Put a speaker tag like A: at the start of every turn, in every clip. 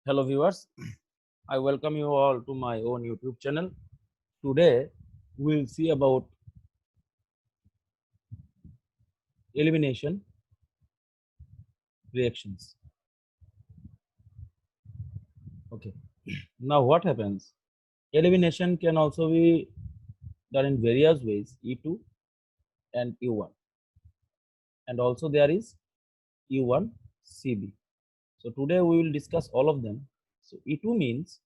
A: Hello viewers, I welcome you all to my own YouTube channel. Today we'll see about elimination reactions. Okay, now what happens? Elimination can also be done in various ways, E2 and E1, and also there is E1 CB. So today we will discuss all of them. So E2 means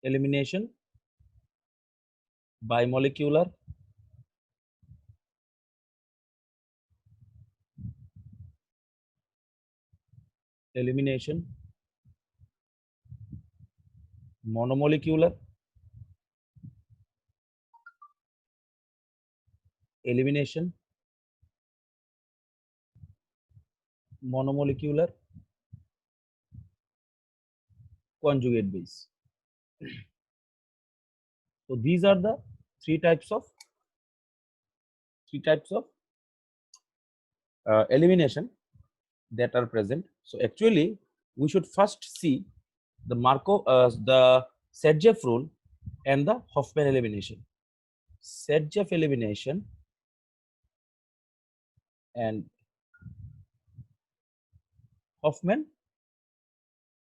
A: elimination bimolecular, elimination monomolecular, elimination monomolecular conjugate base. So these are the three types of elimination that are present. So actually, we should first see the the Sergev rule and the Hoffman elimination. Sergev elimination and Hoffman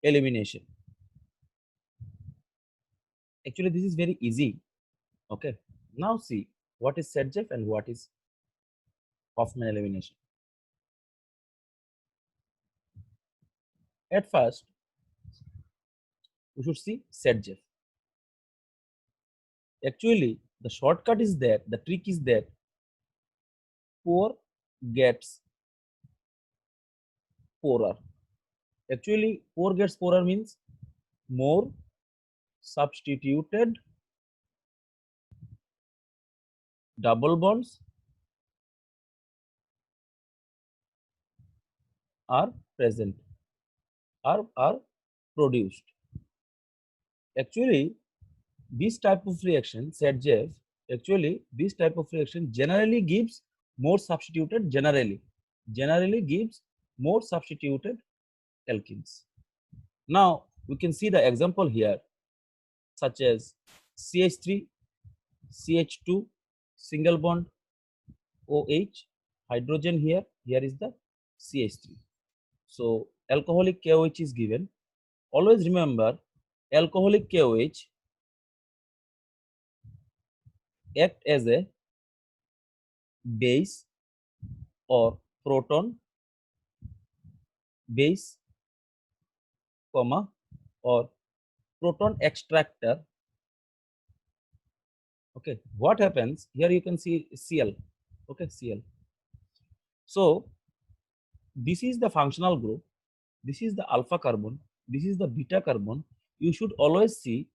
A: elimination. Actually, this is very easy. Okay. Now see what is Sergev and what is Hoffman elimination. At first, we should see Sergev. Actually, the shortcut is that the trick is that pore gets poorer. Actually, pore gets poorer means more substituted double bonds are present, are produced. Actually, this type of reaction, said Jeff, actually, this type of reaction generally gives more substituted, generally gives more substituted alkenes. Now, we can see the example here, such as CH3, CH2, single bond, OH, hydrogen here is the CH3. So, alcoholic KOH is given. Always remember, alcoholic KOH act as a base or proton base, comma, or proton extractor. Okay, what happens here? You can see Cl. Okay, Cl. So this is the functional group. This is the alpha carbon. This is the beta carbon. You should always see.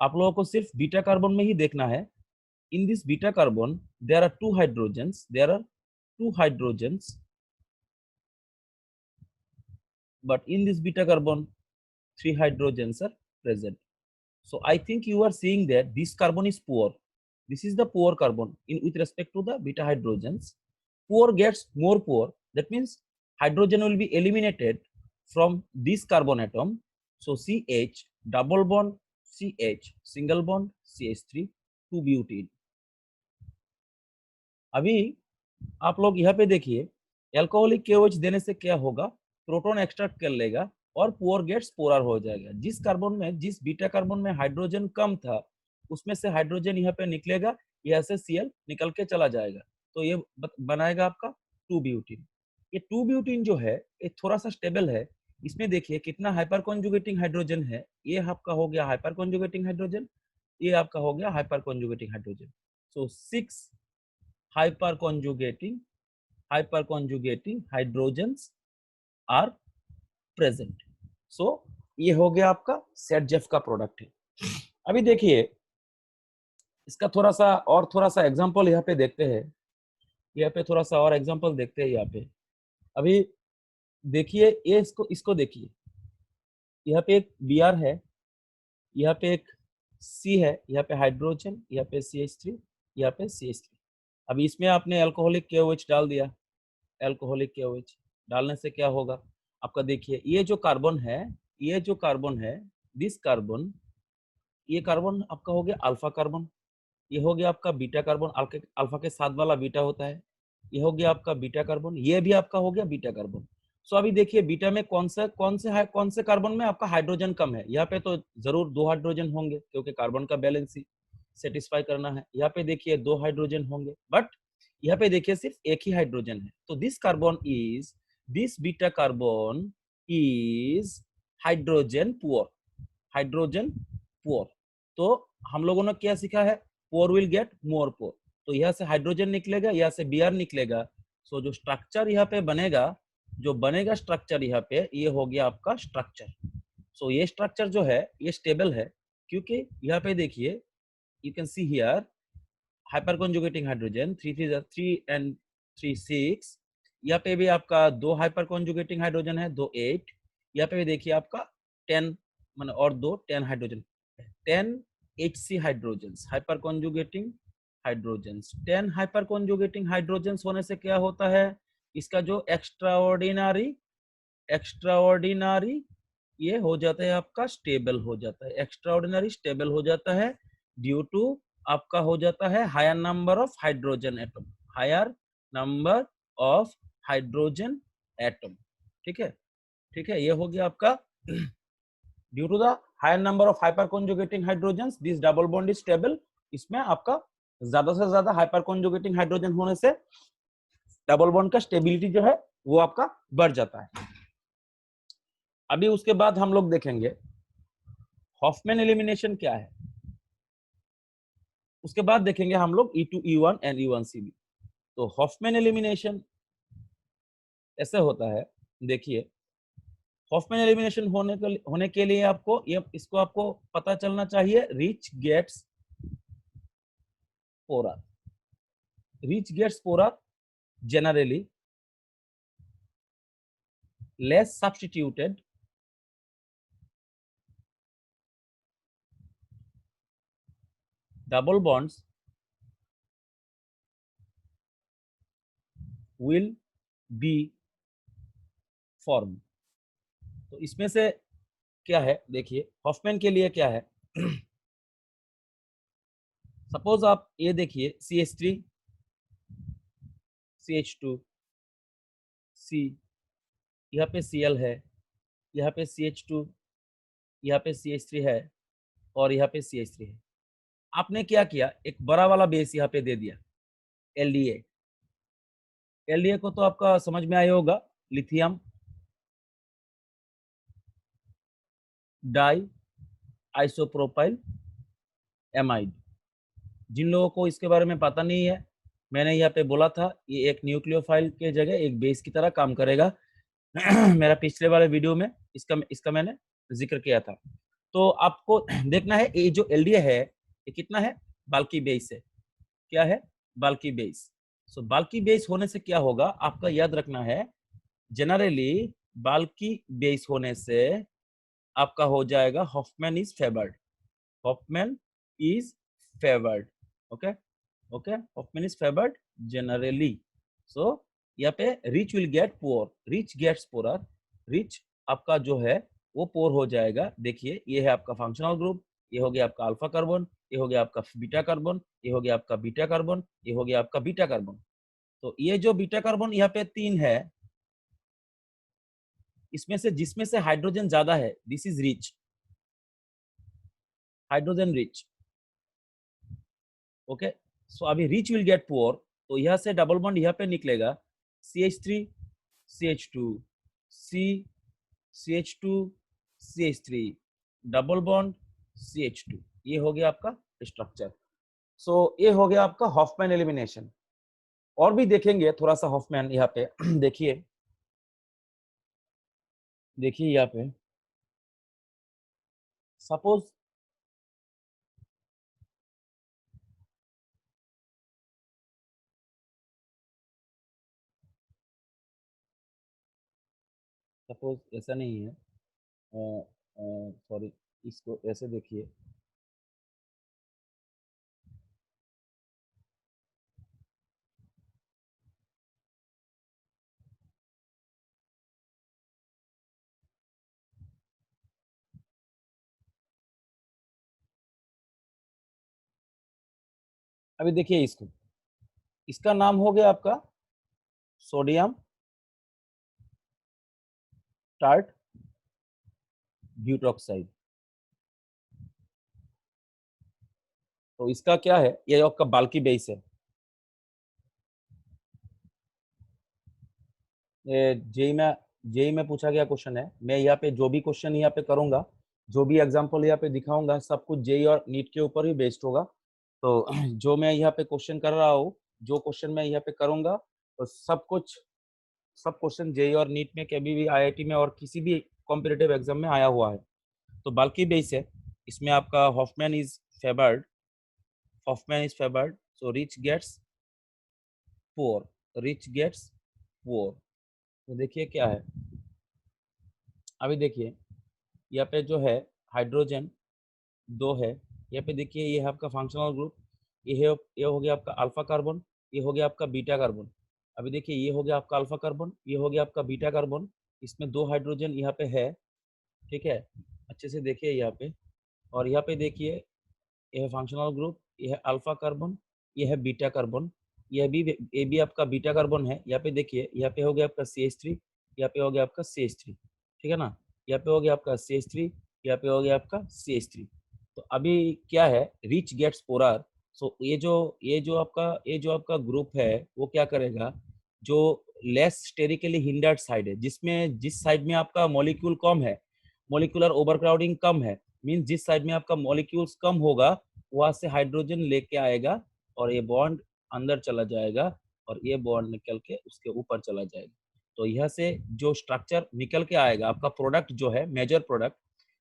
A: आप लोगों को सिर्फ beta carbon में ही देखना है. In this beta carbon, there are two hydrogens. But in this beta carbon, 3 hydrogens are present. So I think you are seeing that this carbon is poor. This is the poor carbon with respect to the beta hydrogens. Poor gets more poor. That means hydrogen will be eliminated from this carbon atom. So CH, double bond, CH, single bond, CH3, 2 butene. अभी आप लोग यहाँ पे देखिए, alcoholic KOH देने से क्या होगा, प्रोटॉन एक्सट्रैक्ट कर लेगा और पोर गेट्स पोलर हो जाएगा. जिस बीटा कार्बन में हाइड्रोजन कम था, उसमें से हाइड्रोजन यहाँ पे निकलेगा, यहाँ से Cl निकल के चला जाएगा, तो ये बनाएगा आपका 2 ब्यूटीन. ये 2 ब्यूटीन जो है ये थोड़ा सा स्टेबल है. इसमें देखिए कितना हाइपर कॉन्जुगेटिंग हाइड्रोजन है. ये आपका हो गया हाइपर कॉन्जुगेटिंग हाइड्रोजन, ये आपका हो गया hyper conjugating hydrogen. So 6 hyperconjugating hydrogens are present. So ये हो गया आपका सेटजेफ का प्रोडक्ट है. अभी देखिए इसका थोड़ा सा एग्जांपल यहाँ पे देखते हैं. यहाँ पे थोड़ा सा और एग्जांपल देखते हैं. यहाँ पे अभी देखिए ये इसको देखिए. यहाँ पे एक Br है, यहाँ पे एक C है, यहाँ पे हाइड्रोजन, यहाँ पे CH3, यहाँ पे CH3. अभी इसमें आपने अल्कोहलिक KOH डाल दिया. अल्कोहलिक KOH डालने से क्या होगा, आपका देखिए ये जो कार्बन है, ये जो कार्बन है, दिस कार्बन, ये कार्बन आपका हो गया अल्फा कार्बन, ये हो गया आपका बीटा कार्बन, अल्फा के साथ वाला बीटा होता है, ये हो गया आपका बीटा कार्बन, ये भी आपका हो गया बीटा कार्बन। सो अभी देखिए बीटा में कौन से कार्बन में आपका हाइड्रोजन कम है, यहाँ पे तो जरूर 2 हाइड्रोजन होंगे क्योंकि कार्बन का बैलेंस ही सेटिस्फाई करना है। यहाँ पे देखिए 2 हाइड्रोजन होंगे, बट यहाँ पे देखिए सिर्फ एक ही हाइड्रोजन है। तो this beta carbon is hydrogen poor, hydrogen poor. तो हम लोगों ने क्या सीखा है, पोर विल गेट मोर पोर, तो यहाँ से हाइड्रोजन निकलेगा, यहाँ से Br निकलेगा। सो जो स्ट्रक्चर यहाँ पे बनेगा, जो बनेगा स्ट्रक्चर यहाँ पे, ये हो गया आपका स्ट्रक्चर। सो ये स्ट्रक्चर जो है ये स्टेबल है, क्योंकि यहाँ पे देखिए you can see here hyper conjugating hydrogen 3 and 3 6, यहाँ पे भी आपका 2 हाइपर कॉन्जुगेटिंग हाइड्रोजन है, 2 8, यहाँ पे भी देखिए आपका 10 माने और 2 10 hydrogen, 10 HC hydrogens, hyper conjugating hydrogens. 10 hyper conjugating hydrogens होने से क्या होता है, इसका जो एक्स्ट्राऑर्डिनरी ये हो जाता है आपका स्टेबल हो जाता है, एक्स्ट्राऑर्डिनरी स्टेबल हो जाता है, ड्यू टू आपका हो जाता है higher number of hydrogen atom, higher number of hydrogen atom. ठीक है, ठीक है, ये हो गया आपका due to the higher number of hyperconjugating hydrogens this double bond is stable. इसमें आपका ज्यादा से ज्यादा हाइपर कॉन्जुगेटिंग हाइड्रोजन होने से डबल बॉन्ड का स्टेबिलिटी जो है वो आपका बढ़ जाता है। अभी उसके बाद हम लोग देखेंगे हॉफमैन एलिमिनेशन क्या है, उसके बाद देखेंगे हम लोग E2 E1 एंड E1CB। तो हॉफमैन एलिमिनेशन ऐसे होता है, देखिए हॉफमैन एलिमिनेशन होने के लिए आपको ये इसको आपको पता चलना चाहिए, rich gets poorer, rich gets poorer generally less substituted double bonds will be formed। तो इसमें से क्या है, देखिए हॉफमैन के लिए क्या है, सपोज आप ये देखिए CH3 CH2 C, यहाँ पे Cl है, यहाँ पे CH2, यहाँ पे CH3 है और यहाँ पे CH3 है। आपने क्या किया, एक बड़ा वाला बेस यहाँ पे दे दिया LDA। LDA को तो आपका समझ में आया होगा, लिथियम डाई आइसोप्रोपाइल एमाइड। जिन लोगों को इसके बारे में पता नहीं है, मैंने यहाँ पे बोला था ये एक न्यूक्लियोफाइल के जगह एक बेस की तरह काम करेगा। मेरा पिछले वाले वीडियो में इसका मैंने जिक्र किया था। तो आपको देखना है ये जो एलडीए है ये कितना है, बाल्की बेस है, क्या है, बाल्की बेस। सो बाल्की बेस होने से क्या होगा आपका याद रखना है, जनरली बाल्की बेस होने से आपका हो जाएगा Hofmann is favoured, Hofmann is favoured, okay okay, Hofmann is favoured generally. So यहाँ पे rich will get poor, rich gets poorer, rich आपका जो है वो पोर हो जाएगा। देखिए ये है आपका फंक्शनल ग्रुप, ये हो गया आपका अल्फा कार्बन, ये हो गया आपका बीटा कार्बन, ये हो गया आपका बीटा कार्बन, ये हो गया आपका बीटा कार्बन। तो ये जो बीटा कार्बन यहाँ पे 3 है, इसमें से जिसमें से हाइड्रोजन ज्यादा है this is rich, hydrogen rich, okay. So अभी रिच विल गेट पुअर, तो यहाँ से डबल बॉन्ड यहाँ पे निकलेगा CH3 CH2 C CH2 CH3 double bond CH2, ये हो गया आपका स्ट्रक्चर। सो ये हो गया आपका हॉफमैन एलिमिनेशन। और भी देखेंगे थोड़ा सा हॉफमैन यहाँ पे देखिए, देखिए यहाँ पे सपोज सपोज ऐसा नहीं है, सॉरी, इसको ऐसे देखिए, अभी देखिए इसको, इसका नाम हो गया आपका सोडियम टार्ट ब्यूटॉक्साइड। तो इसका क्या है, ये आपका बाल्की बेस है। ये जेई में पूछा गया क्वेश्चन है। मैं यहाँ पे जो भी क्वेश्चन यहाँ पे करूंगा, जो भी एग्जांपल यहाँ पे दिखाऊंगा, सब कुछ जेई और नीट के ऊपर ही बेस्ड होगा। तो जो मैं यहाँ पे क्वेश्चन कर रहा हूँ, जो क्वेश्चन मैं यहाँ पे करूंगा, तो सब क्वेश्चन जेई और नीट में, कभी भी आईआईटी में और किसी भी कॉम्पिटेटिव एग्जाम में आया हुआ है। तो बाल्की बेस है, इसमें आपका Hofmann is favoured, so rich gets poor. तो देखिए क्या है, अभी देखिए यहाँ पे जो है हाइड्रोजन दो है। यहाँ पे देखिए ये है आपका फंक्शनल ग्रुप, ये हो गया आपका अल्फा कार्बन, ये हो गया आपका बीटा कार्बन। अभी देखिए ये हो गया आपका अल्फा कार्बन, ये हो गया आपका बीटा कार्बन। इसमें दो हाइड्रोजन यहाँ पे है, ठीक है, अच्छे से देखिए यहाँ पे। और यहाँ पे देखिए ये है फंक्शनल ग्रुप, ये है अल्फा कार्बन, ये है बीटा कार्बन, ये भी आपका बीटा कार्बन है। यहाँ पे देखिए, यहाँ पे हो गया आपका CH3, यहाँ पे हो गया आपका CH3, ठीक है ना। यहाँ पे हो गया आपका CH3, यहाँ पे हो गया आपका CH3। तो अभी क्या है, रिच गेट्स पोलर। सो ये जो आपका ग्रुप है, वो क्या करेगा, जो लेस स्टेरिकली हिंडर्ड साइड है, जिस साइड में आपका मॉलिक्यूल कम है, मॉलिक्यूलर ओवरक्राउडिंग कम है, मीन जिस साइड में आपका मॉलिक्यूल्स कम होगा, वहां से हाइड्रोजन लेके आएगा और ये बॉन्ड अंदर चला जाएगा और ये बॉन्ड निकल के उसके ऊपर चला जाएगा। तो यह से जो स्ट्रक्चर निकल के आएगा, आपका प्रोडक्ट जो है, major product,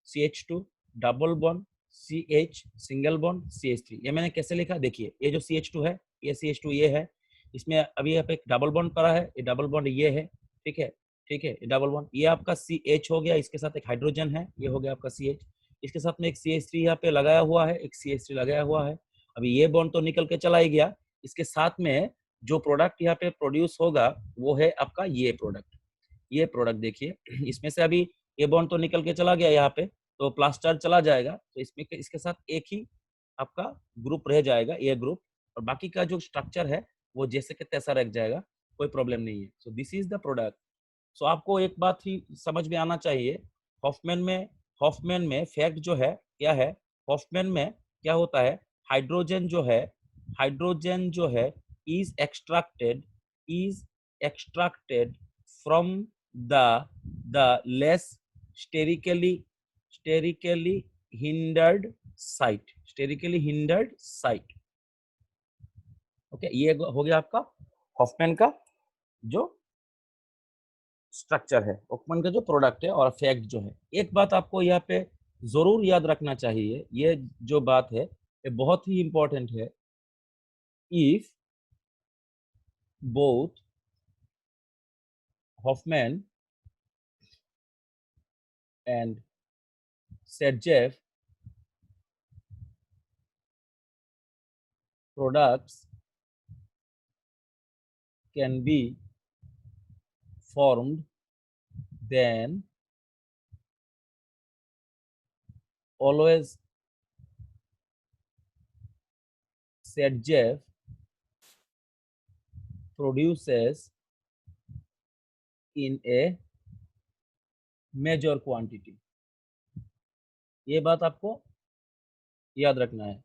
A: CH2 double bond CH single bond CH3। ये मैंने कैसे लिखा, देखिए ये जो CH2 है, ये CH2 ये है, इसमें अभी यहाँ पे एक डबल बॉन्ड पड़ा है, ये डबल बॉन्ड ये है, ठीक है, ठीक है, ये डबल बॉन्ड, ये आपका CH हो गया, इसके साथ एक हाइड्रोजन है, ये हो गया आपका CH, इसके साथ में एक CH3 यहाँ पे लगाया हुआ है, एक CH3 लगाया हुआ है। अभी ये बॉन्ड तो निकल के चला ही गया, इसके साथ में जो प्रोडक्ट यहाँ पे प्रोड्यूस होगा, वो है आपका ये प्रोडक्ट देखिए, इसमें से अभी ये बॉन्ड तो निकल के चला गया यहाँ पे, तो प्लस चार्ज चला जाएगा, तो इसमें इसके साथ एक ही आपका ग्रुप रह जाएगा, ये ग्रुप, और बाकी का जो स्ट्रक्चर है वो जैसे के तैसा रह जाएगा, कोई प्रॉब्लम नहीं है। So this is the product. So आपको एक बात ही समझ में आना चाहिए, हॉफमैन में हॉफमैन में फैक्ट जो है क्या है, हॉफमैन में क्या होता है, हाइड्रोजन जो है हाइड्रोजन जो है is extracted from the less sterically sterically hindered site. Okay, ये हो गया आपका हॉफमैन का जो स्ट्रक्चर है, हॉफमैन का जो प्रोडक्ट है और फैक्ट जो है। एक बात आपको यहाँ पे जरूर याद रखना चाहिए, ये जो बात है ये बहुत ही इंपॉर्टेंट है। If both Hofmann and Saytzeff products can be formed, then always Sedgwick produces in a major quantity। ये बात आपको याद रखना है।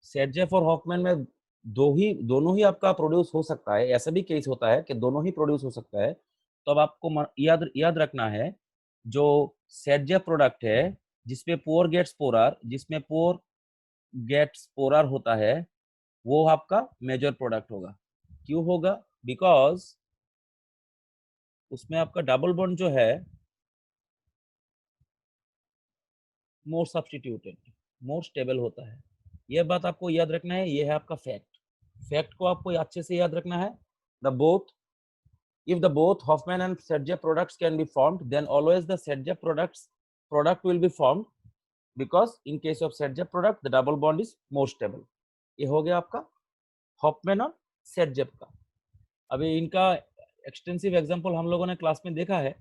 A: सेडजेफ और हॉफमैन में दोनों ही आपका प्रोड्यूस हो सकता है, ऐसा भी केस होता है कि दोनों ही प्रोड्यूस हो सकता है। तो अब आपको याद रखना है, जो सेडजेफ प्रोडक्ट है जिसमें पोर गेट्स पोरर होता है, वो आपका मेजर प्रोडक्ट होगा। क्यों होगा, बिकॉज उसमें आपका डबल बॉन्ड जो है मोर सब्स्टिट्यूटेड, मोर स्टेबल होता है। यह बात आपको याद रखना है, यह है आपका फैक्ट को आपको अच्छे से याद रखना है। The both if the both Hoffman and Sedgwick products can be formed, then always the Sedgwick product will be formed, because in case of Sedgwick product the double bond is more stable। ये हो गया आपका Hoffmann और सेडजेफ का। अभी इनका extensive example हम लोगों ने क्लास में देखा है,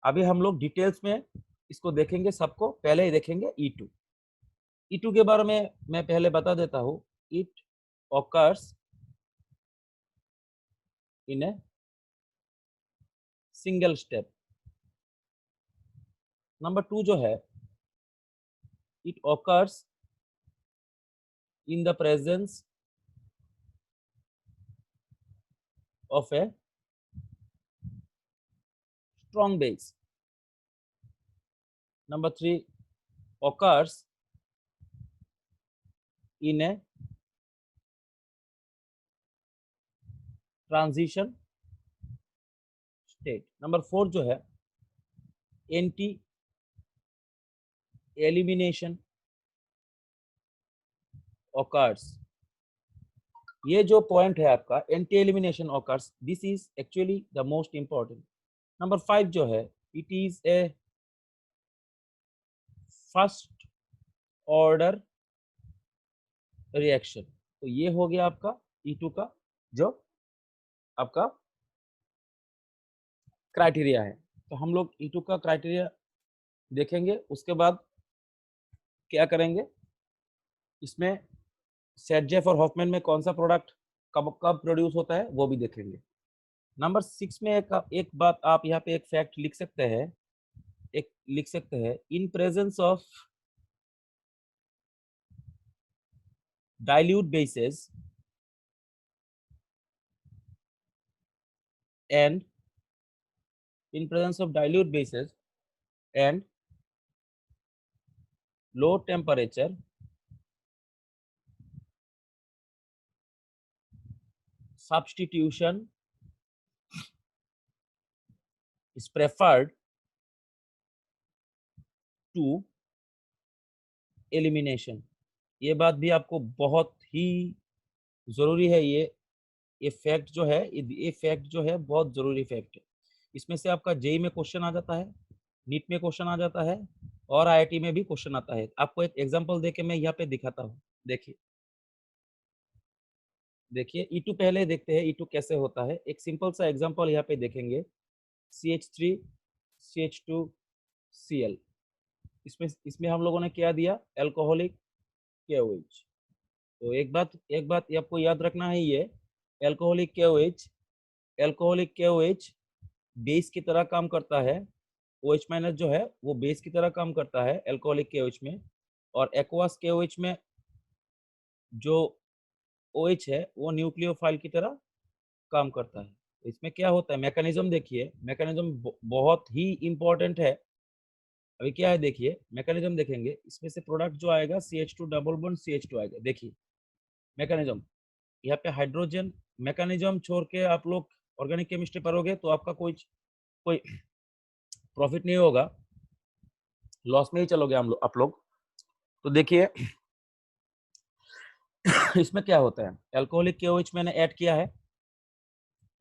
A: अभी हम लोग डिटेल्स में इसको देखेंगे। सबको पहले ही देखेंगे E2 के बारे में मैं पहले बता देता हूँ। occurs in a single step. Number 2 जो है, it occurs in the presence of a strong base. Number 3 occurs in a transition state. Number 4 जो है, एंटी एलिमिनेशन occurs. ये जो पॉइंट है आपका, anti elimination occurs, this is actually the most important. Number 5 जो है, it is a first order reaction. तो ये हो गया आपका E2 का जो आपका क्राइटेरिया है. तो हम लोग E2 का क्राइटेरिया देखेंगे, उसके बाद क्या करेंगे, इसमें सेटजेफ और हॉफमैन में कौन सा प्रोडक्ट कब कब प्रोड्यूस होता है वो भी देखेंगे. नंबर 6 में एक बात आप यहाँ पे एक फैक्ट लिख सकते हैं, in presence of dilute bases and in presence of dilute bases and low temperature substitution is preferred to elimination. ये बात भी आपको बहुत ही जरूरी है. ये फैक्ट जो है, ये फैक्ट जो है बहुत जरूरी फैक्ट है. इसमें से आपका जेई में क्वेश्चन आ जाता है, नीट में क्वेश्चन आ जाता है और आईआईटी में भी क्वेश्चन आता है. आपको एक एग्जांपल देके मैं यहाँ पे दिखाता हूँ. देखिए E2 पहले देखते हैं E2 कैसे होता है. एक सिंपल सा एग्जांपल यहाँ पे देखेंगे, CH3 CH2 Cl. इसमें हम लोगों ने क्या दिया, एल्कोहलिक KOH. तो एक बात ये आपको याद रखना है, ये एल्कोहलिक KOH बेस की तरह काम करता है. OH माइनस जो है वो बेस की तरह काम करता है एल्कोहलिक KOH में, और एक्वास KOH में जो OH है वो न्यूक्लियोफाइल की तरह काम करता है. इसमें क्या होता है, मैकेनिज्म देखिए, मैकेनिज्म बहुत ही इंपॉर्टेंट है. अभी क्या है देखिए, मैकेनिज्म देखेंगे, इसमें से प्रोडक्ट जो आएगा CH2 डबल बॉन्ड CH2 आएगा. देखिए मैकेनिज्म, यहाँ पे हाइड्रोजन मैकेनिज्म छोड़ के आप लोग ऑर्गेनिक केमिस्ट्री पढ़ोगे तो आपका कोई प्रॉफिट नहीं होगा, लॉस में ही चलोगे आप लोग. तो देखिए इसमें क्या होता है, एल्कोहलिक KOH मैंने ऐड किया है,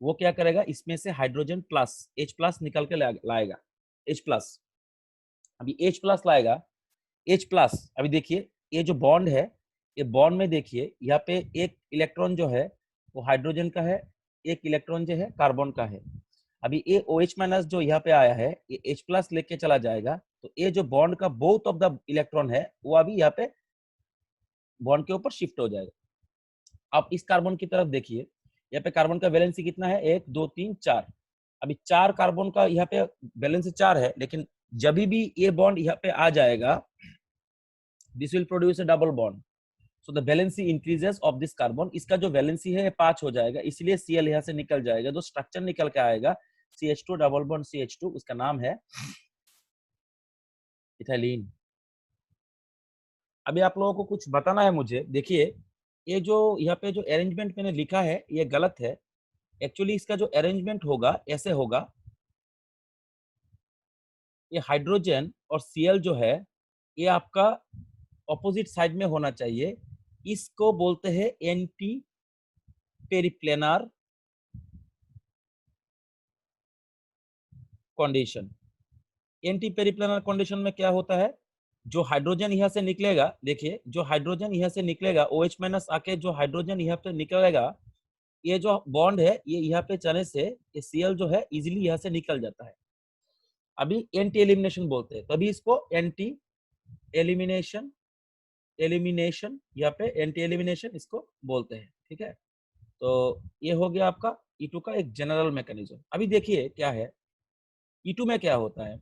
A: वो क्या करेगा, इसमें से हाइड्रोजन प्लस H प्लस निकल के लाएगा. H प्लस, अभी H प्लस लाएगा. H प्लस, अभी देखिए ये जो बॉन्ड है, ये बॉन्ड में देखिए यहाँ पे एक इलेक्ट्रॉन जो है वो हाइड्रोजन का है, एक इलेक्ट्रॉन जो है कार्बन का है. अभी ये OH माइनस जो यहाँ पे आया है, ये H प्लस लेके चला जाएगा. तो ये जो बॉन्ड का बोथ ऑफ द इलेक्ट्रॉन है वो अभी यहाँ पे बॉन्ड के ऊपर शिफ्ट हो जाएगा. आप इस कार्बन की तरफ देखिए, यहाँ पे कार्बन का वैलेंसी कितना है, 1 2 3 4. अभी 4 कार्बन का यहाँ पे वैलेंसी 4 है, लेकिन जब भी ये बॉन्ड यहाँ पे आ जाएगा, this will produce a double bond. So the valency increases of this carbon. इसका जो वैलेंसी है 5 हो जाएगा, इसलिए Cl यहाँ से निकल जाएगा. जो स्ट्रक्चर निकल के आएगा CH2 डबल बॉन्ड CH2, उसका नाम है इथाइलीन. अभी आप लोगों को कुछ बताना है मुझे. देखिए ये जो यहाँ पे जो अरेंजमेंट मैंने लिखा है ये गलत है. एक्चुअली इसका जो अरेंजमेंट होगा ऐसे होगा, ये हाइड्रोजन और Cl जो है ये आपका ऑपोजिट साइड में होना चाहिए. इसको बोलते हैं anti periplanar condition. Anti पेरिप्लेनर condition में क्या होता है, जो हाइड्रोजन यहाँ से निकलेगा, देखिए जो हाइड्रोजन यहाँ से निकलेगा OH माइनस आके जो हाइड्रोजन यहाँ पे निकलेगा, ये जो बॉन्ड है ये यहाँ पे चलने से ये Cl जो है इजीली यहाँ से निकल जाता है. अभी एंटी एलिमिनेशन बोलते हैं, तभी इसको एंटी एलिमिनेशन यहाँ पे एंटी एलिमिनेशन इसको बोलते हैं. ठीक है, तो ये हो गया आपका E2 का एक जनरल मैकेनिज्म। अभी देखिए क्या है E2 में क्या होता है।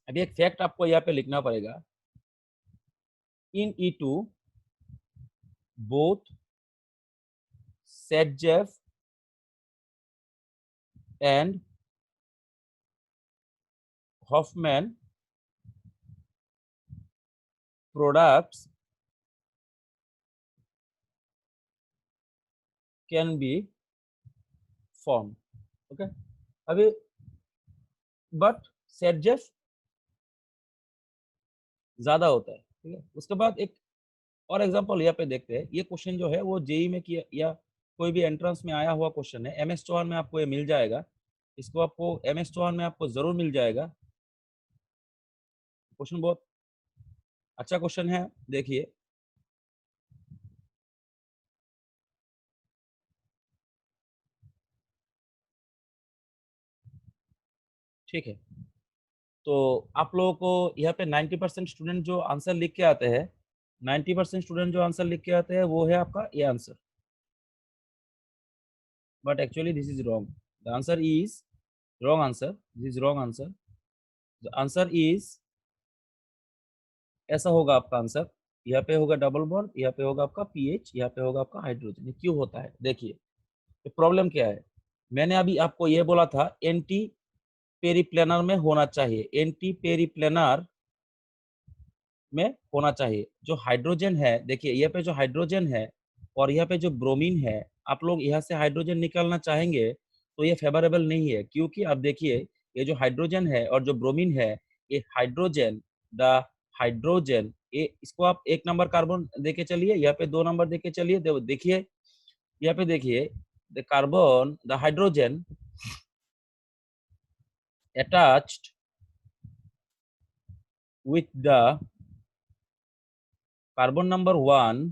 A: अभी एक फैक्ट आपको यहाँ पे लिखना पड़ेगा। इन E2 both Sadjev and Hoffman products can be formed. Okay, अभी बट Sadjev ज्यादा होता है, ठीक है। उसके बाद एक और एग्जांपल यहाँ पे देखते हैं। ये क्वेश्चन जो है वो जेई में किया या कोई भी एंट्रेंस में आया हुआ क्वेश्चन है। MS चौहान में आपको ये मिल जाएगा, इसको आपको MS चौहान में आपको जरूर मिल जाएगा। क्वेश्चन बहुत अच्छा क्वेश्चन है, देखिए। ठीक है, तो आप लोगों को यहाँ पे 90% स्टूडेंट जो आंसर लिख के आते हैं, 90% स्टूडेंट जो आंसर लिख के आते हैं वो है आपका ये answer. But actually this is wrong. The answer is wrong answer, this is wrong answer. The answer is ऐसा होगा आपका आंसर। यहाँ पे होगा डबल बॉन्ड, यहाँ पे होगा आपका पीएच, यहाँ पे होगा आपका हाइड्रोजन। ये क्यों होता है देखिए, तो प्रॉब्लम क्या है। मैंने अभी आपको ये बोला था एंटी पेरिप्लेनर में होना चाहिए, एंटी पेरिप्लेनर में होना चाहिए। जो हाइड्रोजन है, देखिए यहाँ पे जो हाइड्रोजन है और यहाँ पे जो ब्रोमीन है, आप लोग यहाँ से हाइड्रोजन निकालना चाहेंगे तो ये फेवरेबल नहीं है। क्योंकि आप देखिए ये जो हाइड्रोजन है और जो ब्रोमीन है, ये हाइड्रोजन, द हाइड्रोजन, ये इसको आप 1 नंबर कार्बन देके चलिए, यहाँ पे 2 नंबर देके चलिए। देखिए यहाँ पे देखिए, the carbon, the hydrogen attached with the carbon number 1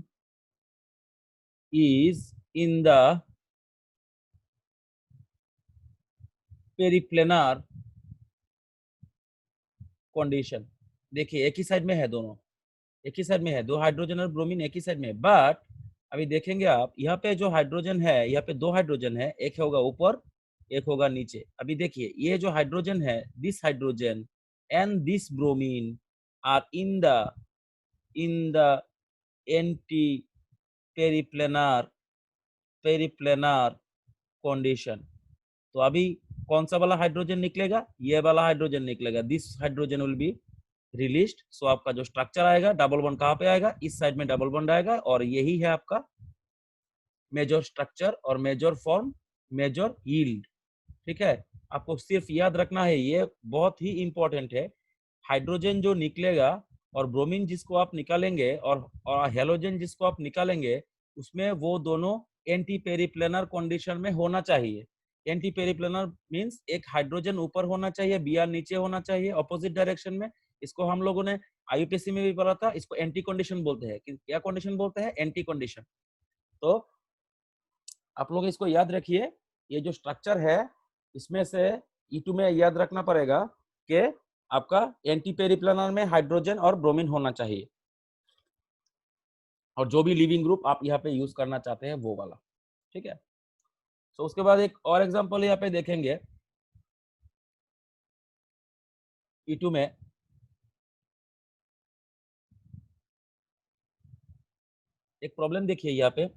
A: is in the periplanar condition। देखिए एक ही साइड में है, दोनों एक ही साइड में है, दो हाइड्रोजन और ब्रोमीन एक ही साइड में है। बट अभी देखेंगे आप यहाँ पे जो हाइड्रोजन है, यहाँ पे 2 हाइड्रोजन है, एक होगा ऊपर एक होगा नीचे। अभी देखिए ये जो हाइड्रोजन है, this hydrogen and this bromine are in the anti periplanar condition. तो अभी कौन सा वाला हाइड्रोजन निकलेगा, ये वाला हाइड्रोजन निकलेगा। This hydrogen will be released. So आपका जो स्ट्रक्चर आएगा, डबल बॉन्ड कहाँ पे आएगा, इस साइड में डबल बॉन्ड आएगा, और यही है आपका मेजर स्ट्रक्चर और मेजर फॉर्म, मेजर यील्ड। ठीक है, आपको सिर्फ याद रखना है, ये बहुत ही इंपॉर्टेंट है। हाइड्रोजन जो निकलेगा और ब्रोमीन जिसको आप निकालेंगे और हेलोजन जिसको आप निकालेंगे, उसमें वो दोनों एंटी पेरिप्लेनर कंडीशन में होना चाहिए। एंटी पेरिप्लेनर मींस एक हाइड्रोजन ऊपर होना चाहिए, Br नीचे होना चाहिए ऑपोजिट डायरेक्शन में। इसको हम लोगों ने आईयूपीएससी में भी पढ़ा था, इसको एंटी कंडीशन बोलते हैं। क्या कंडीशन बोलते हैं, एंटी कंडीशन। तो आप लोग इसको याद रखिए, ये जो स्ट्रक्चर है इसमें से E2 में याद रखना पड़ेगा कि आपका एंटी पेरिप्लेनर में हाइड्रोजन और ब्रोमीन होना चाहिए, और जो भी लिविंग ग्रुप आप यहाँ पे यूज करना चाहते हैं वो वाला। ठीक है, तो उसके बाद एक और एग्जांपल यहाँ पे देखेंगे E2 में। एक प्रॉब्लम देखिए यहाँ पे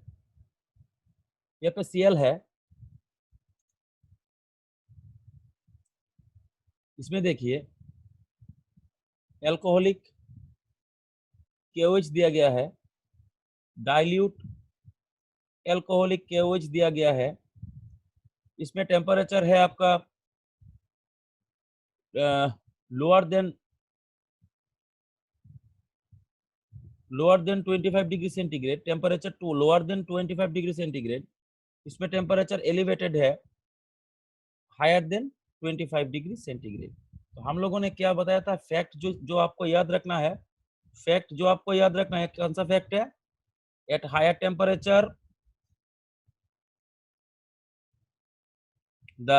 A: Cl है, इसमें देखिए एल्कोहलिक KOH दिया गया है, डाइल्यूट एल्कोहलिक KOH दिया गया है। इसमें टेम्परेचर है आपका lower than 25 degree centigrade, temperature to lower than 25 degree centigrade. इसमें टेम्परेचर एलिवेटेड है हायर देन 25 डिग्री सेंटीग्रेड। तो हम लोगों ने क्या बताया था, फैक्ट जो आपको याद रखना है, फैक्ट जो आपको याद रखना है, कौन सा फैक्ट है, at higher temperature the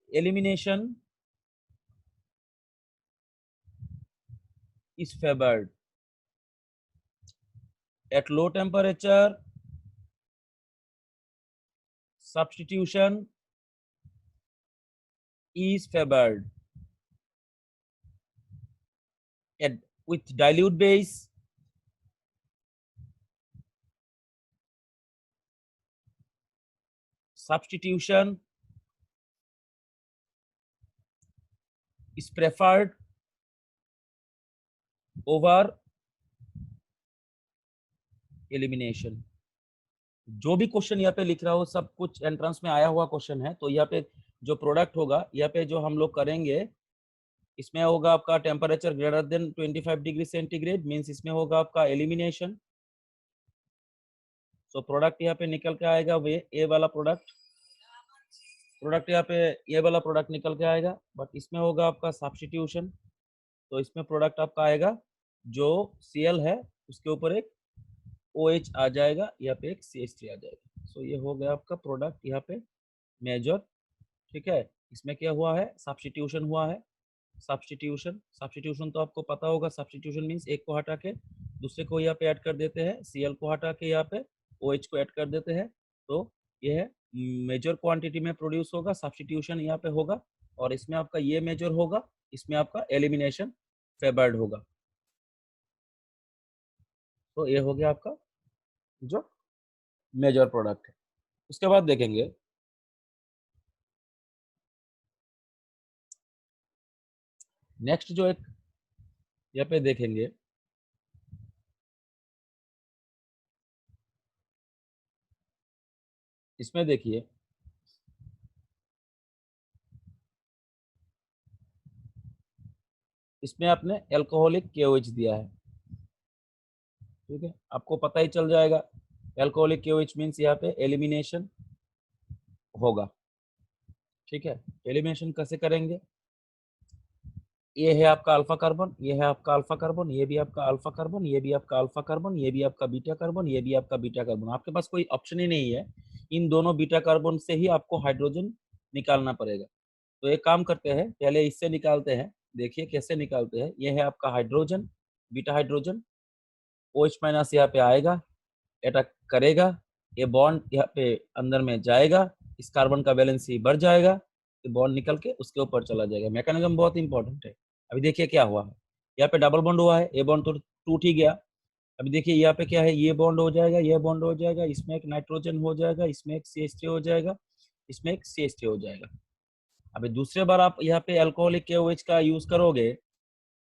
A: elimination is favoured. At low temperature, substitution is favored. At, with dilute base, substitution is preferred over elimination. जो भी क्वेश्चन यहाँ पे लिख रहा हो सब कुछ एंट्रेंस में आया हुआ क्वेश्चन है। तो यहाँ पे जो प्रोडक्ट होगा, यहाँ पे जो हम लोग करेंगे, इसमें होगा आपका temperature greater than 25 degree centigrade, means इसमें होगा आपका एलिमिनेशन। सो प्रोडक्ट यहाँ पे निकल के आएगा वे ए वाला प्रोडक्ट यहाँ पे ये वाला प्रोडक्ट निकल के आएगा, बट इसमें होगा आपका सब्स्टिट्यूशन। तो इसमें प्रोडक्ट आपका आएगा जो Cl है उसके ऊपर एक OH आ जाएगा, यहाँ पे एक CH3 आ जाएगा। सो ये हो गया आपका प्रोडक्ट यहाँ पे मेजर। ठीक है, इसमें क्या हुआ है, सब्स्टिट्यूशन हुआ है। सब्स्टिट्यूशन तो आपको पता होगा, सब्स्टिट्यूशन मीन्स एक को हटा के दूसरे को यहाँ पे ऐड कर देते हैं, Cl को हटा के यहाँ पे OH को ऐड कर देते हैं। तो ये है मेजर क्वांटिटी में प्रोड्यूस होगा, सब्स्टिट्यूशन यहाँ पे होगा, और इसमें आपका ये मेजर होगा, इसमें आपका एलिमिनेशन फेवर्ड होगा। तो ये हो गया आपका जो मेजर प्रोडक्ट है। उसके बाद देखेंगे नेक्स्ट जो एक यहाँ पे देखेंगे, इसमें देखिए इसमें आपने एल्कोहलिक KOH दिया है। ठीक है, आपको पता ही चल जाएगा एल्कोहलिक KOH मीन्स यहाँ पे एलिमिनेशन होगा। ठीक है, एलिमिनेशन कैसे करेंगे, ये है आपका अल्फा कार्बन, ये है आपका अल्फा कार्बन, ये भी आपका अल्फा कार्बन, ये भी आपका अल्फा कार्बन, ये भी आपका बीटा कार्बन, ये भी आपका बीटा कार्बन। आपके पास कोई ऑप्शन ही नहीं है, इन दोनों बीटा कार्बन से ही आपको हाइड्रोजन निकालना पड़ेगा। तो एक काम करते हैं, पहले इससे निकालते हैं, देखिए कैसे निकालते हैं। ये है आपका hydrogen, beta hydrogen, OH minus यहाँ पे आएगा, अटैक करेगा, ये बॉन्ड यहाँ पे अंदर में जाएगा, इस कार्बन का वैलेंसी बढ़ जाएगा, ये बॉन्ड निकल के उसके ऊपर चला जाएगा। मैकेनिज्म बहुत इंपॉर्टेंट है। अभी देखिए क्या हुआ है, यहाँ पे डबल बॉन्ड हुआ है, ये बॉन्ड तो टूट ही गया। अभी देखिए यहाँ पे क्या है, ये बॉन्ड हो जाएगा, ये बॉन्ड हो जाएगा, इसमें एक नाइट्रोजन हो जाएगा, इसमें एक CH3 हो जाएगा, इसमें एक CH3 हो जाएगा। अभी दूसरे बार आप यहाँ पे अल्कोहलिक KOH का यूज करोगे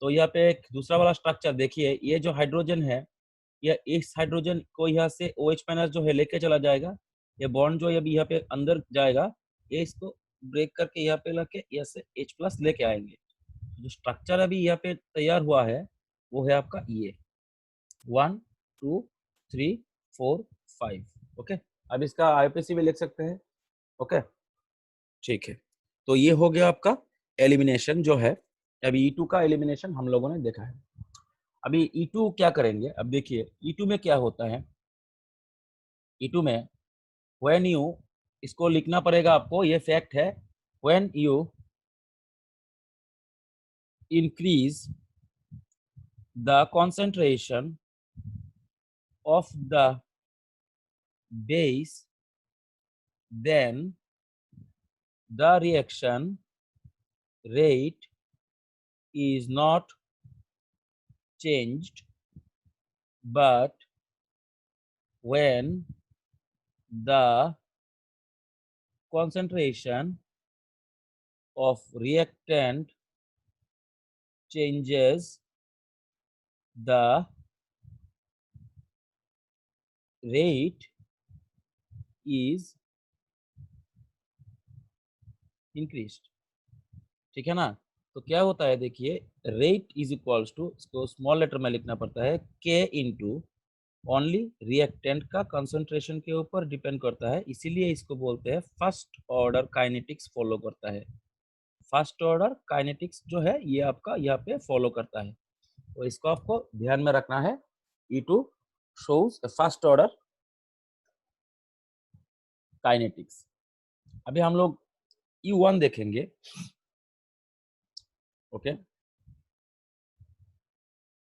A: तो यहाँ पे एक दूसरा वाला स्ट्रक्चर देखिए, ये जो हाइड्रोजन है, या इस हाइड्रोजन को यहाँ से OH माइनस जो है लेके चला जाएगा, ये बॉन्ड जो अभी यहाँ पे अंदर जाएगा, ये इसको ब्रेक करके यहाँ पे लेके यहाँ से H प्लस लेके आएंगे। जो स्ट्रक्चर अभी यहाँ पे तैयार हुआ है वो है आपका ये 1 2 3 4 5। ओके, अब इसका IUPAC भी लिख सकते हैं। ओके, ठीक है, तो ये हो गया आपका एलिमिनेशन जो है। अभी E2 का एलिमिनेशन हम लोगों ने देखा है। अभी E2 क्या करेंगे, अब देखिए E2 में क्या होता है। E2 में when you, इसको लिखना पड़ेगा आपको, ये फैक्ट है, when you increase the concentration of the base, then the reaction rate is not changed, but when the concentration of reactant changes, the rate is increased। ठीक है ना, तो क्या होता है देखिए, रेट इज इक्वल्स टू, इसको स्मॉल लेटर में लिखना पड़ता है, K इंटू ओनली रिएक्टेंट का कंसंट्रेशन के ऊपर डिपेंड करता है, इसीलिए इसको बोलते हैं फर्स्ट ऑर्डर काइनेटिक्स फॉलो करता है। फर्स्ट ऑर्डर काइनेटिक्स जो है ये आपका यहाँ पे फॉलो करता है, तो इसको आपको ध्यान में रखना है। E2 shows first order kinetics. अभी हम लोग E1 देखेंगे। ओके,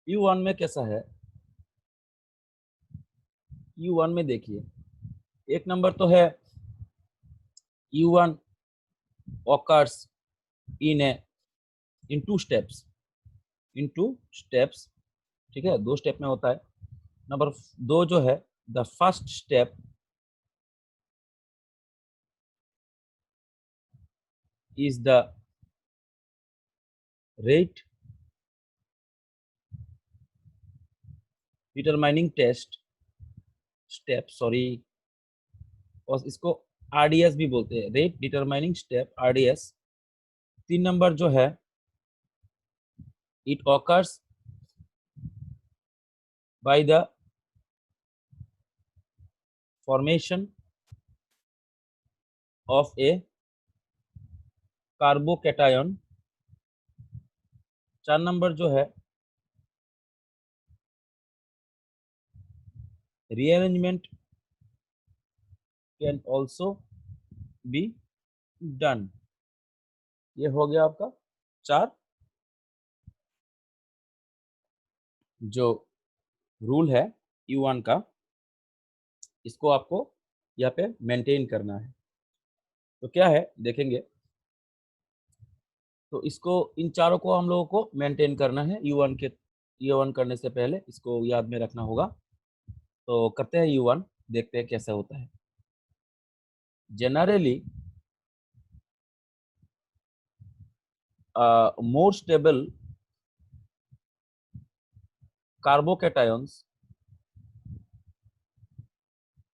A: E1 में कैसा है, U1 में देखिए, एक नंबर तो है U1 occurs in two steps, ठीक है, 2 स्टेप में होता है। नंबर 2 जो है, the first step is the rate determining test step, sorry, और इसको RDS भी बोलते हैं, rate determining step, RDS। 3 number जो है, it occurs by the formation of a carbocation. 4 number जो है, rearrangement can also be done. ये हो गया आपका 4 जो रूल है U1 का, इसको आपको यहाँ पे मेंटेन करना है। तो क्या है देखेंगे, तो इसको, इन चारों को हम लोगों को मेंटेन करना है U1 करने से पहले इसको याद में रखना होगा। तो करते हैं U1, देखते हैं कैसा होता है। Generally more stable carbocations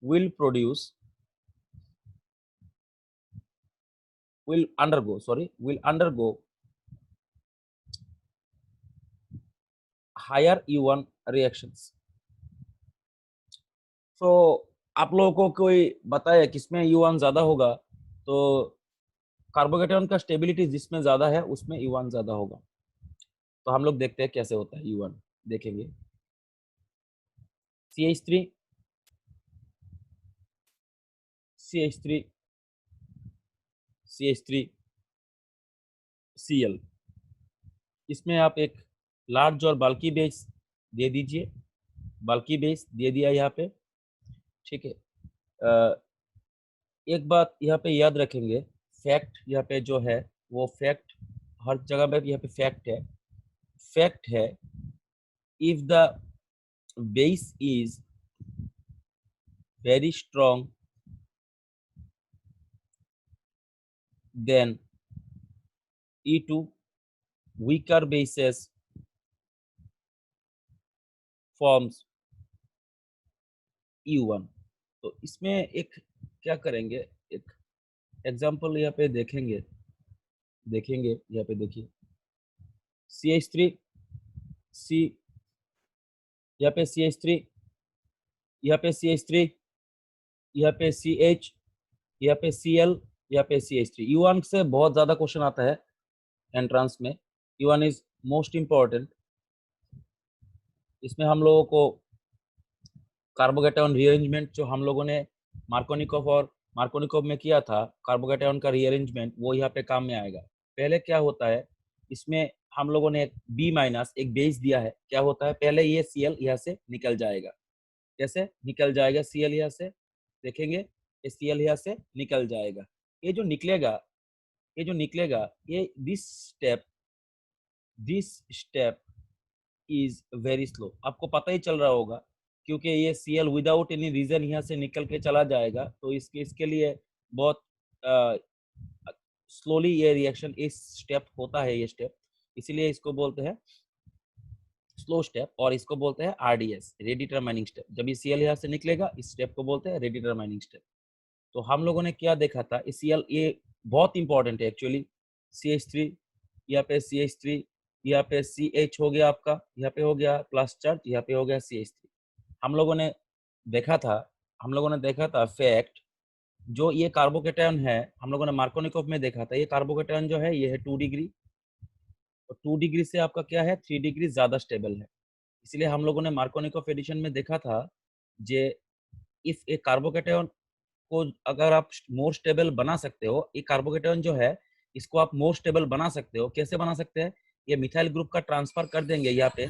A: will undergo higher U1 reactions। तो आप लोगों को कोई बताए किसमें U1 ज्यादा होगा, तो कार्बोकेटायन का स्टेबिलिटी जिसमें ज्यादा है उसमें U1 ज्यादा होगा। तो हम लोग देखते हैं कैसे होता है U1, देखेंगे। CH3 CH3 CH3 Cl, इसमें आप एक लार्ज और बल्की बेस दे दीजिए, बल्की बेस दे दिया यहाँ पे, ठीक है। एक बात यहाँ पे याद रखेंगे, फैक्ट यहाँ पे जो है वो फैक्ट हर जगह पे यहाँ पे फैक्ट है, if the base is very strong then E2 weaker bases forms U1। तो इसमें एक क्या करेंगे, एक एग्जांपल यहाँ पे देखेंगे यहाँ पे देखिए, CH3 C, यहाँ पे CH3, यहाँ पे CH3, यहाँ पे CH, यहाँ पे Cl, यहाँ पे CH3। U1 से बहुत ज्यादा क्वेश्चन आता है एंट्रेंस में, U1 इज मोस्ट इम्पोर्टेंट। इसमें हम लोगों को कार्बोकेटायन रीअरेंजमेंट जो हम लोगों ने मार्कोनिकोव में किया था, कार्बोकेटायन का रीअरेंजमेंट, वो यहाँ पे काम में आएगा। पहले क्या होता है, इसमें हम लोगों ने B- एक बेस दिया है, क्या होता है, पहले ये Cl यहाँ से निकल जाएगा। कैसे निकल जाएगा Cl यहाँ से, देखेंगे, ये Cl यहाँ से निकल जाएगा। ये जो निकलेगा ये this step is very slow. आपको पता ही चल रहा होगा क्योंकि ये Cl विदाउट एनी रीजन यहाँ से निकल के चला जाएगा, तो इसके लिए बहुत स्लोली ये रिएक्शन, इस स्टेप होता है ये स्टेप, इसीलिए इसको बोलते हैं स्लो स्टेप, और इसको बोलते हैं RDS, रेट डिटरमाइनिंग स्टेप। जब ये Cl यहाँ से निकलेगा इस स्टेप को बोलते हैं रेट डिटरमाइनिंग स्टेप। तो हम लोगों ने क्या देखा था, Cl ये बहुत इंपॉर्टेंट है एक्चुअली। CH3, यहाँ पे CH3, यहाँ पे CH हो गया आपका, यहाँ पे हो गया प्लस चार्ज, यहाँ पे हो गया CH3। हम लोगों ने देखा था फैक्ट, जो ये कार्बोकेटायन है हम लोगों ने मार्कोनिकोव में देखा था, ये कार्बोकेटायन जो है ये है 2 डिग्री, और 2 डिग्री से आपका क्या है 3 डिग्री ज्यादा स्टेबल है। इसलिए हम लोगों ने मार्कोनिकोव एडिशन में देखा था, जे इफ ए कार्बोकेटायन को अगर आप मोर स्टेबल बना सकते हो, ये कार्बोकेटायन जो है इसको आप मोर स्टेबल बना सकते हो। कैसे बना सकते हैं, ये मिथाइल ग्रुप का ट्रांसफर कर देंगे यहाँ पे,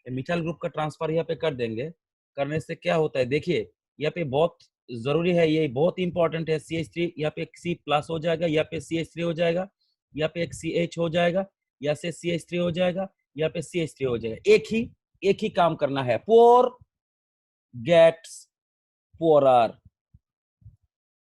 A: मिथाइल ग्रुप का ट्रांसफर यहाँ पे कर देंगे, करने से क्या होता है, देखिए यहाँ पे बहुत जरूरी है, ये बहुत इंपॉर्टेंट है। CH3 यहाँ पे C प्लस हो जाएगा, यहाँ पे CH3 हो जाएगा, यहाँ पे एक CH हो जाएगा, यहाँ से CH3 हो जाएगा, यहाँ पे CH3 हो जाएगा। एक ही काम करना है, पोर गेट्स पोरर,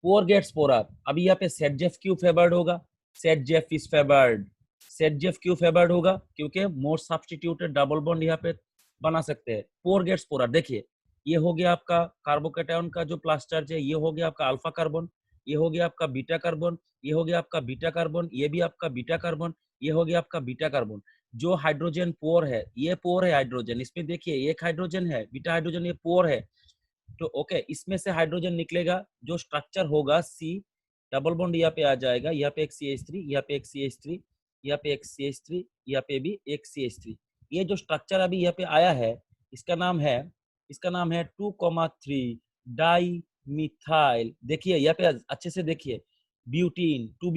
A: पोर गेट्स पोरर। अभी यहाँ पे सेटजेफ क्यों फेवर्ड होगा, सेटजेफ इज फेवर्ड, सेटजेफ क्यों फेवर्ड होगा, क्योंकि मोर सब्स्टिट्यूटेड डबल बॉन्ड यहाँ पे बना सकते हैं। पोर गेट्स पोरर, देखिए ये हो गया आपका कार्बोकेटायन का जो प्लस चार्ज है, ये हो गया आपका अल्फा कार्बन, ये हो गया आपका बीटा कार्बन, ये हो गया आपका बीटा कार्बन, ये भी आपका बीटा कार्बन, ये हो गया आपका बीटा कार्बन। जो हाइड्रोजन पोर है, ये पोर है हाइड्रोजन, इसमें देखिए एक हाइड्रोजन है, बीटा हाइड्रोजन, ये पोर है। तो ओके, इसमें से हाइड्रोजन निकलेगा, जो स्ट्रक्चर होगा सी, डबल बॉन्ड यहाँ पे आ जाएगा, यहाँ पे एक CH3, यहाँ पे एक CH3, यहाँ पे एक CH3, यहाँ पे भी एक CH3। ये जो स्ट्रक्चर अभी यहाँ पे आया है, इसका नाम है 2,3 डाई मिथाइल। देखिए यहाँ पे अच्छे से देखिए, ब्यूटीन, 2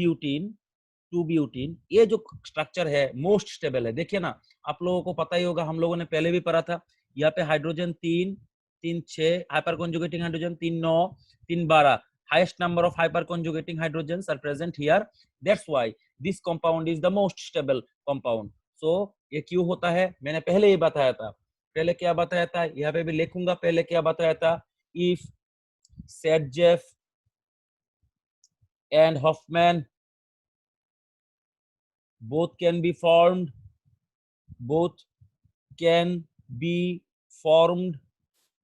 A: ब्यूटीन, ये जो स्ट्रक्चर है मोस्ट स्टेबल है। देखिए ना, आप लोगों को पता ही होगा, हम लोगों ने पहले भी पढ़ा था। यहाँ पे hydrogen 3 6 hyper conjugating hydrogen, 3 9 3 12, highest number of hyper conjugating hydrogens are present here, that's why this compound is the most stable compound। so ये क्यों होता है, मैंने पहले ही बताया था। पहले क्या बताया था, यहाँ पे भी लिखूंगा, पहले क्या बताया था, if Sergev and Hoffman both can be formed,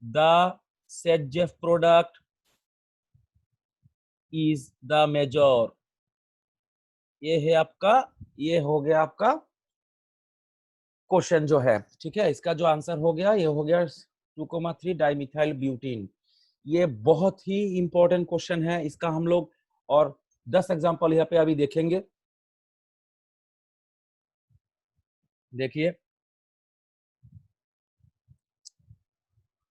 A: the Sergev product is the major। ये है आपका, ये हो गया आपका क्वेश्चन जो है, ठीक है। इसका जो आंसर हो गया, ये हो गया 2,3 डाइमिथाइल ब्यूटीन। ये बहुत ही इंपॉर्टेंट क्वेश्चन है, इसका हम लोग और 10 एग्जांपल यहाँ पे अभी देखेंगे। देखिए,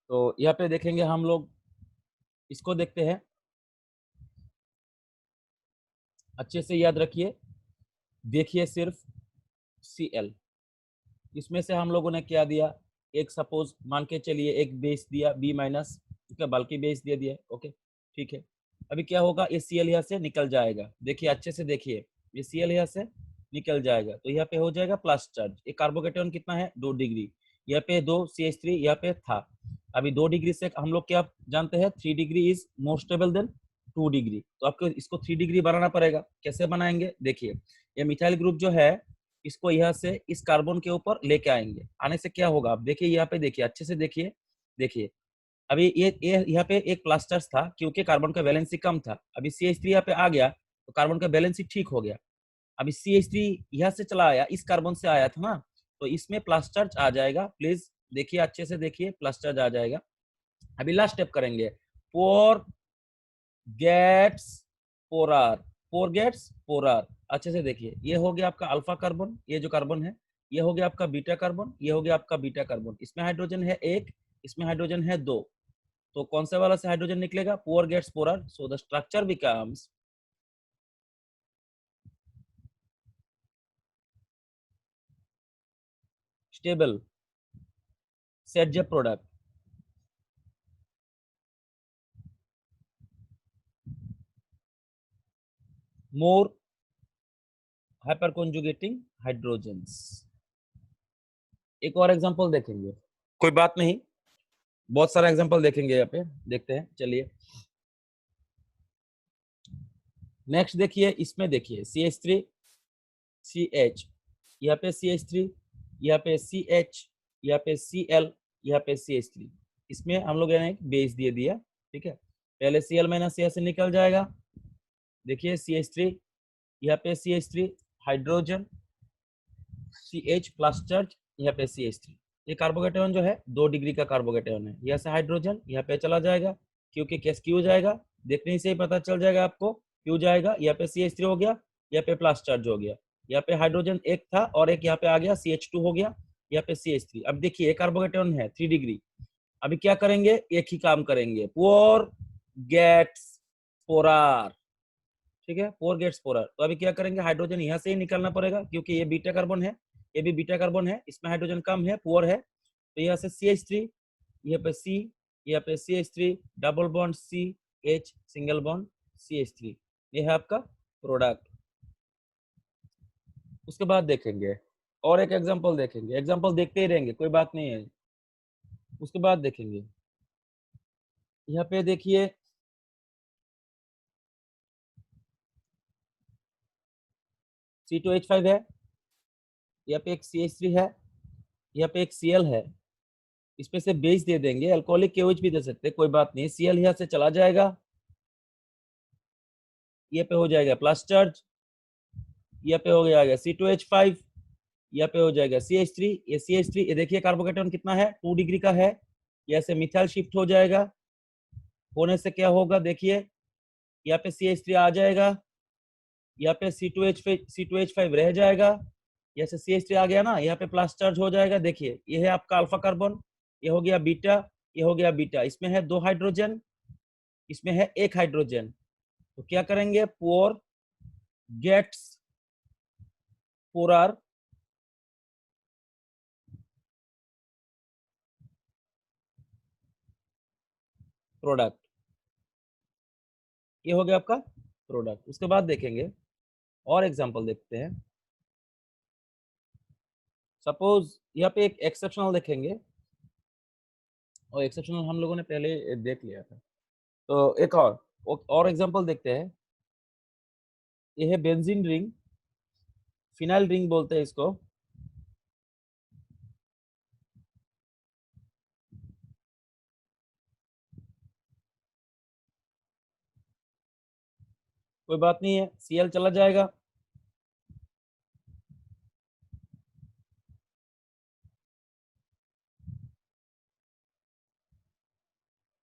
A: तो यहाँ पे देखेंगे हम लोग, इसको देखते हैं, अच्छे से याद रखिए। देखिए सिर्फ Cl, इसमें से हम लोगों ने क्या दिया, एक सपोज मान के चलिए एक बेस दिया B-, ठीक है, बल्कि बेस दे दिया, ओके ठीक है। अभी क्या होगा, ये Cl यहाँ से निकल जाएगा, देखिए अच्छे से देखिए, ये Cl यहाँ से निकल जाएगा, तो यहाँ पे हो जाएगा प्लस चार्ज। ये कार्बोकेटायन कितना है, 2 डिग्री, यहाँ पे 2 CH3 यहाँ पे था। अभी 2 डिग्री से हम लोग क्या जानते हैं, 3 degree is more stable then 2 degree, तो आपको इसको 3 डिग्री बनाना पड़ेगा। कैसे बनाएंगे, देखिए ये मिथाइल ग्रुप जो है, इसको यहाँ से इस कार्बन के ऊपर लेके आएंगे। आने से क्या होगा, आप देखिए यहाँ पे, देखिए अच्छे से देखिए, देखिए अभी ये यहाँ पे एक प्लस चार्ज था, क्योंकि कार्बन का वैलेंसी कम था। अभी CH3 यहाँ पे आ गया, तो कार्बन का वैलेंसी ठीक हो गया। अभी CH3 यहाँ से चला आया, इस कार्बन से आया था ना, तो इसमें प्लस चार्ज आ जाएगा। प्लीज देखिए अच्छे से देखिए, प्लस चार्ज आ जाएगा। अभी लास्ट स्टेप करेंगे, पोर गेट्स पोरर, पोर गेट्स पोरर। अच्छे से देखिए, ये हो गया आपका अल्फा कार्बन, ये जो कार्बन है, ये हो गया आपका बीटा कार्बन, ये हो गया आपका बीटा कार्बन। इसमें हाइड्रोजन है 1, इसमें हाइड्रोजन है 2, तो कौन से वाला से हाइड्रोजन निकलेगा, poor gets poorer. So the structure becomes stable Sergev product, more hyperconjugating hydrogens। एक और एग्जांपल देखेंगे, कोई बात नहीं, बहुत सारा एग्जांपल देखेंगे यहाँ पे, देखते हैं चलिए। नेक्स्ट देखिए, इसमें देखिए CH3 CH, यहाँ पे CH3, यहाँ पे CH, यहाँ पे Cl, यहाँ पे CH3। इसमें हम लोग ने एक बेस दे दिया, ठीक है। पहले Cl माइनस यहाँ से निकल जाएगा, देखिए CH3, यहाँ पे CH3 hydrogen, CH plus charge, यहाँ पे CH3। ये कार्बोकेटायन जो है 2 डिग्री का कार्बोकेटायन है, यहाँ से हाइड्रोजन यहाँ पे चला जाएगा, क्योंकि कैस क्यों जाएगा, देखने से ही पता चल जाएगा आपको क्यों जाएगा। यहाँ पे CH3 हो गया, यहाँ पे प्लस चार्ज हो गया, यहाँ पे हाइड्रोजन एक था और एक यहाँ पे आ गया, CH2 हो गया, यहाँ पे CH3। अब देखिए ये कार्बोकेटायन है 3 डिग्री। अभी क्या करेंगे, एक ही काम करेंगे, पोर गेट्स पोरर, ठीक है, पोर गेट्स पोरर। तो अभी क्या करेंगे, हाइड्रोजन यहाँ से ही निकलना पड़ेगा, क्योंकि ये बीटा कार्बन है, ये भी बीटा कार्बन है, इसमें हाइड्रोजन कम है, पुअर है, तो यहाँ से CH3 यहाँ पे C, यहाँ पे CH3 double bond CH single bond CH3, ये है आपका प्रोडक्ट। उसके बाद देखेंगे और एक एग्जांपल देखेंगे, एग्जांपल देखते ही रहेंगे, कोई बात नहीं है। उसके बाद देखेंगे यहाँ पे देखिए C2H5 है, यहाँ पे एक CH3 है, यहाँ पे एक Cl है, इसमें से बेस दे देंगे, अल्कोहलिक KOH भी दे सकते हैं, कोई बात नहीं। Cl यहाँ से चला जाएगा, ये पे हो जाएगा प्लस चार्ज, यहाँ पे हो जाएगा C2H5, यहाँ पे हो जाएगा CH3, ये CH3, ये देखिए कार्बोकेटन कितना है, 2 डिग्री का है, यहाँ से मिथाइल शिफ्ट हो जाएगा, होने से क्या होगा देखिए, यहाँ पे CH3 आ जाएगा, यहाँ पे C2H5 रह जाएगा, यहाँ से CH3 आ गया ना, यहाँ पे प्लस चार्ज हो जाएगा। देखिए ये है आपका अल्फा कार्बन, ये हो गया बीटा, ये हो गया बीटा, इसमें है 2 हाइड्रोजन, इसमें है 1 हाइड्रोजन, तो क्या करेंगे, पोर गेट्स पोरार प्रोडक्ट, ये हो गया आपका प्रोडक्ट। उसके बाद देखेंगे और एग्जांपल देखते हैं। सपोज यहाँ पे एक एक्सेप्शनल देखेंगे, और एक्सेप्शनल हम लोगों ने पहले देख लिया था, तो एक और एग्जांपल देखते हैं। ये है बेंजीन रिंग, फिनाइल रिंग बोलते हैं इसको। कोई बात नहीं है, Cl चला जाएगा,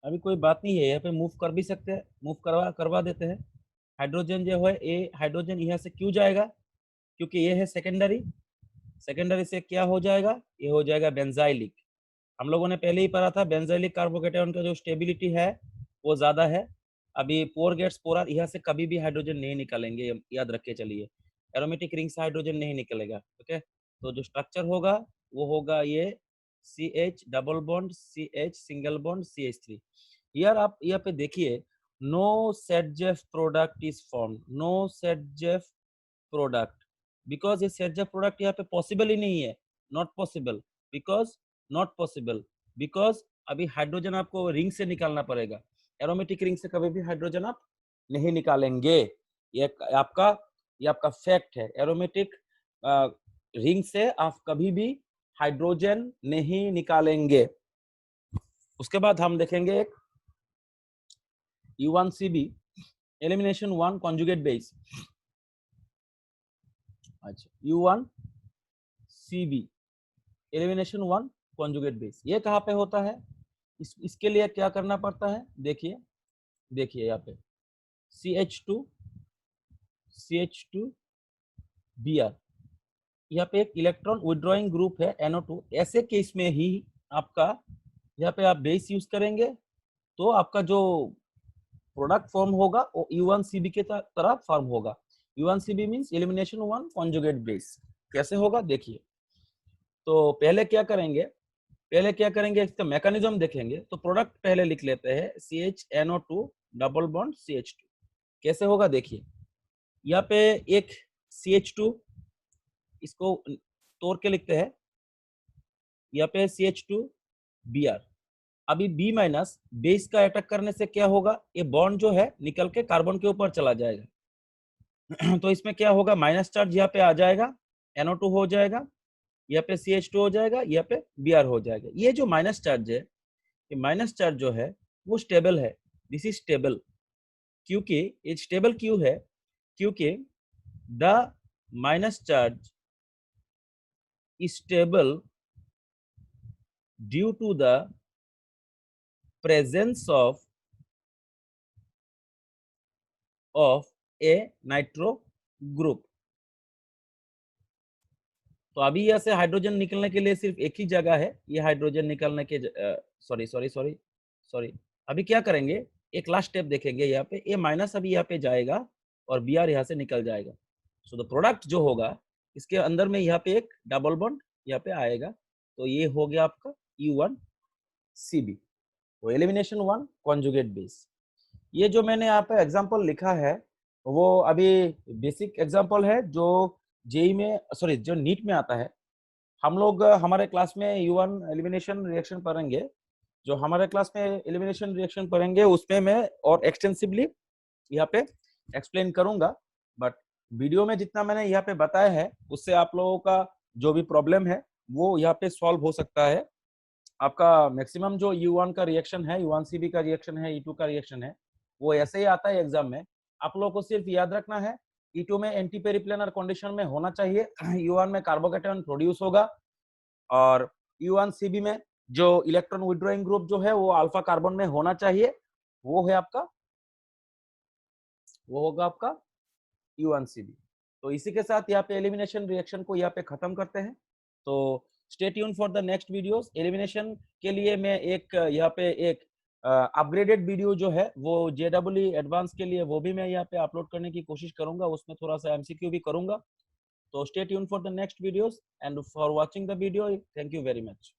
A: अभी कोई बात नहीं है, यहाँ पे मूव कर भी सकते हैं, मूव करवा देते हैं। हाइड्रोजन जो है, ए हाइड्रोजन यहाँ से क्यों जाएगा, क्योंकि ये है सेकेंडरी, सेकेंडरी से क्या हो जाएगा, ये हो जाएगा बेंजाइलिक। हम लोगों ने पहले ही पढ़ा था, बेंजाइलिक कार्बोकेटायन का जो स्टेबिलिटी है वो ज्यादा है। अभी पोर गेट्स पोरार, यहाँ से कभी भी हाइड्रोजन नहीं निकालेंगे, याद रख के चलिए, एरोमेटिक रिंग से हाइड्रोजन नहीं निकलेगा। ओके, तो जो स्ट्रक्चर होगा वो होगा ये CH double bond CH single bond CH3। यार आप यहाँ पे देखिए, no Saytzeff product is form, no Saytzeff product, because ये सेटजेफ प्रोडक्ट यहाँ पे पॉसिबल ही नहीं है, not possible, because not possible, because अभी हाइड्रोजन आपको रिंग से निकालना पड़ेगा, एरोमेटिक रिंग से कभी भी हाइड्रोजन आप नहीं निकालेंगे, ये आपका ये आपका फैक्ट है। एरोमेटिक रिंग से आप कभी भी हाइड्रोजन नहीं निकालेंगे। उसके बाद हम देखेंगे एक U1CB एलिमिनेशन 1 कॉन्जुगेट बेस। अच्छा, U1CB एलिमिनेशन 1 कॉन्जुगेट बेस, ये कहाँ पे होता है, इसके लिए क्या करना पड़ता है, देखिए देखिए यहाँ पे CH2 Br, यहाँ पे एक इलेक्ट्रॉन विड्रॉइंग ग्रुप है NO2, ऐसे केस में ही आपका यहाँ पे आप बेस यूज करेंगे, तो आपका जो प्रोडक्ट फॉर्म होगा वो U1CB के तरह फॉर्म होगा। U1CB means elimination 1 conjugate base. कैसे होगा देखिए, तो पहले क्या करेंगे, इसका मैकेनिज्म देखेंगे। तो प्रोडक्ट पहले लिख लेते हैं, CHNO2 डबल बॉन्ड CH2। कैसे होगा देखिए, यहाँ पे एक CH2, इसको तोड़ के लिखते हैं, यहाँ पे CH2 Br। अभी B माइनस बेस का अटैक करने से क्या होगा, ये बॉन्ड जो है निकल के कार्बन के ऊपर चला जाएगा तो इसमें क्या होगा, माइनस चार्ज यहाँ पे आ जाएगा, NO2 हो जाएगा, यहाँ पे CH2 हो जाएगा, यहाँ पे Br हो जाएगा। ये जो माइनस चार्ज है, ये माइनस चार्ज जो है वो स्टेबल है, दिस इज स्टेबल। क्योंकि ये स्टेबल क्यों है, क्योंकि the minus charge is stable due to the presence of a nitro group। तो अभी यहाँ से हाइड्रोजन निकलने के लिए सिर्फ एक ही जगह है, ये हाइड्रोजन निकलने के सॉरी अभी क्या करेंगे, एक लास्ट स्टेप देखेंगे। यहाँ पे ए माइनस अभी यहाँ पे जाएगा और Br यहाँ से निकल जाएगा। सो द प्रोडक्ट जो होगा, इसके अंदर में यहाँ पे एक डबल बॉन्ड यहाँ पे आएगा, तो ये हो गया आपका U1 CB, वो एलिमिनेशन 1 कॉन्जुगेट बेस। ये जो मैंने यहाँ पे एग्जांपल लिखा है वो अभी बेसिक एग्जांपल है जो जेई में, सॉरी जो नीट में आता है। हम लोग हमारे क्लास में U1 एलिमिनेशन रिएक्शन पढ़ेंगे, जो हमारे क्लास में एलिमिनेशन रिएक्शन पढ़ेंगे उसमें मैं और एक्सटेंसिवली यहाँ पे एक्सप्लेन करूंगा। बट वीडियो में जितना मैंने यहाँ पे बताया है उससे आप लोगों का जो भी प्रॉब्लम है वो यहाँ पे सॉल्व हो सकता है। आपका मैक्सिमम जो U1 का रिएक्शन है, U1 CB का रिएक्शन है, E2 का रिएक्शन है, वो ऐसे ही आता है एग्जाम में। आप लोगों को सिर्फ याद रखना है E2 में एंटी पेरिप्लेनर कंडीशन में होना चाहिए, U1 में कार्बोकैटायन प्रोड्यूस होगा, और U1 CB में जो इलेक्ट्रॉन विड्रॉइंग ग्रुप जो है वो अल्फा कार्बन में होना चाहिए, वो है आपका, वो होगा आपका U1 CB। तो इसी के साथ यहाँ पे एलिमिनेशन रिएक्शन को यहाँ पे खत्म करते हैं। तो stay tune for the next videos. Elimination के लिए मैं एक यहाँ पे एक अपग्रेडेड वीडियो जो है वो JEE एडवांस के लिए वो भी मैं यहाँ पे अपलोड करने की कोशिश करूंगा, उसमें थोड़ा सा MCQ भी करूंगा। तो stay tune for the next videos and for watching the video, thank you very much.